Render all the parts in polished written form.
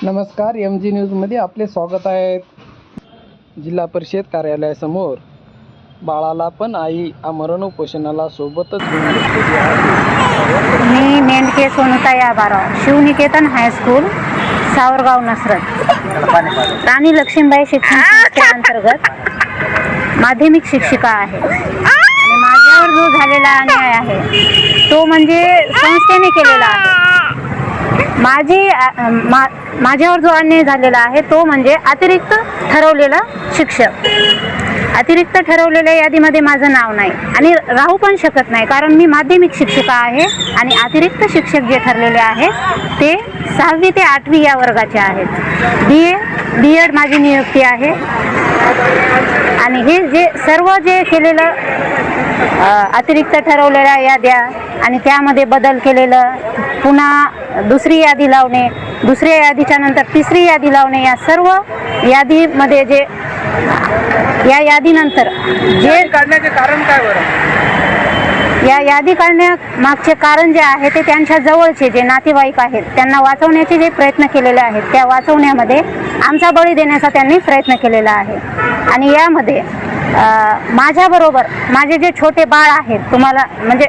नमस्कार, MG न्यूजमध्ये आपले स्वागत आहे। जिल्हा परिषद कार्यालयासमोर बाळाला पण आई आमरण उपोषणाला सोबतच घेऊन बसलेली आहे। मी मेंढके सोनुताई आबाराव, शिवनिकेतन हायस्कूल, सावरगाव, नसरत, राणी लक्ष्मीबाई शिक्षण संस्थेअंतर्गत माध्यमिक शिक्षिका आहे। आणि माझ्यावर जो झालेला अन्याय आहे तो म्हणजे संस्थेने केलेला आहे। माझ्यावर जो अन्याय झालेला आहे तो म्हणजे अतिरिक्त ठरवलेला शिक्षक। अतिरिक्त ठरवलेल्या यादीमध्ये माझं नाव नाही आणि राहू पण शकत नाही, कारण मी माध्यमिक शिक्षिका आहे आणि अतिरिक्त शिक्षक जे ठरलेले आहे ते 6वी ते 8वी या वर्गाचे आहेत। BA माझी नियुक्ती आहे आणि हे जे सर्व जे केलेलं अतिरिक्त ठरवलेल्या याद्या आणि त्यामध्ये बदल केलेलं, पुन्हा दुसरी यादी लावणे, दुसऱ्या यादीच्या नंतर तिसरी यादी लावणे, या सर्व यादीमध्ये जे या यादीनंतर जे काढण्याचे कारण काय बरं? या यादी काढण्यामागचे कारण जे आहे ते त्यांच्या जवळचे जे नातेवाईक आहेत त्यांना वाचवण्याचे जे प्रयत्न केलेले आहेत, त्या वाचवण्यामध्ये आमचा बळी देण्याचा त्यांनी प्रयत्न केलेला आहे। आणि यामध्ये माझ्याबरोबर माझे जे छोटे बाळ आहेत, तुम्हाला म्हणजे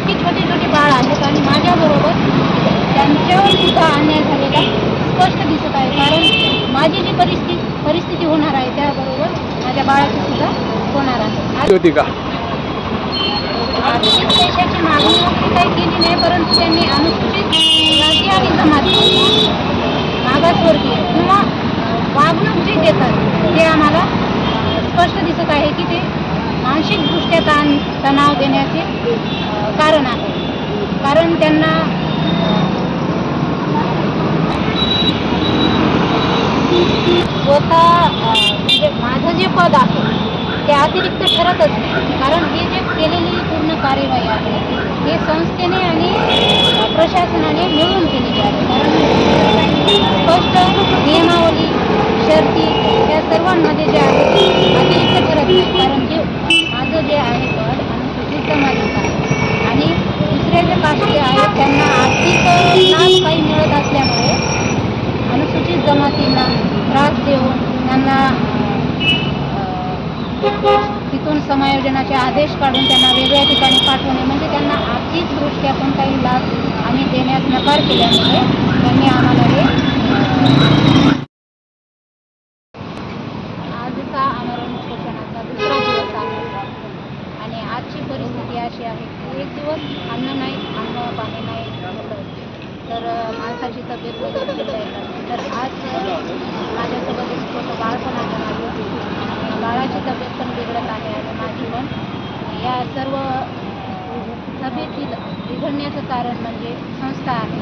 की छोटे छोटे बाळ आहेत आणि माझ्याबरोबर त्यांच्यावर सुद्धा अन्याय झालेला स्पष्ट दिसत आहे। कारण माझी जी परिस्थिती होणार आहे त्याबरोबर माझ्या बाळाची सुद्धा होणार आहे। होती का आर्थिक पैशाची मागणी वगैरे काही केली नाही, परंतु त्यांनी अनुसूचित जाती आणि जमाती, मागासवर्गीय किंवा वागणूक जे देतात ते आम्हाला स्पष्ट दिसत आहे की ते मानसिकदृष्ट्या तणाव देण्याचे कारण आहे। कारण त्यांना स्वतः म्हणजे माझं जे पद आहे ते अतिरिक्त ठरतच नाही, कारण हे जे केलेली पूर्ण कार्यवाही आहे हे संस्थेने आणि प्रशासनाने मिळून केलेली आहे। कारण स्पष्ट नियमावली, शर्ती या सर्वांमध्ये जे आहे अतिरिक्त ठरत नाही। कारण जे माझं जे आहे पद अनुसूचित जमातीचं आहे आणि दुसरे जे कास्टचे आहेत त्यांना आर्थिक लाभ काही मिळत असल्यामुळे अनुसूचित जमातींना त्रास देऊन त्यांना तिथून समायोजनाचे आदेश काढून त्यांना वेगळ्या ठिकाणी पाठवणे, म्हणजे त्यांना आर्थिकदृष्ट्या पण काही लाभ आम्ही देण्यास नकार केल्यामुळे त्यांनी आम्हाला हे आजचा आमरण उपोषणाचा दुसरा दिवस आहे। आणि आजची परिस्थिती अशी आहे की एक दिवस अन्न नाही, अन्न पाणी नाही तर माणसाची तब्येत वगैरे बिघडायला। तर आज माझ्यासोबत एक छोटं बाळ पण आहे, माझं बाळाची तब्येत पण बिघडत आहे आणि माझी पण। या सर्व तब्येतील बिघडण्याचं कारण म्हणजे संस्था आहे,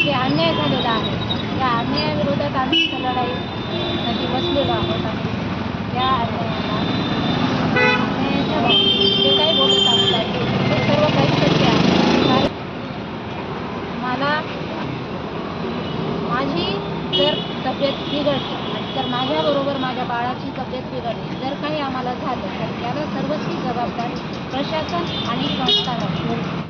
जे अन्याय झालेला आहे। या अन्यायाविरोधात आम्ही लढाईसाठी बसलेलो आहोत आणि या अन्यायाच्या बाबतीत जे काही बोलत आहोत ते सर्व काही सत्य आहे। मला माझी जर तब्येत बिघडली तर माझ्याबरोबर माझ्या बाळाची तब्येत बिघडली, जर काही आम्हाला झालं तर त्याला सर्वस्वी जबाबदार प्रशासन आणि संस्था राहतील।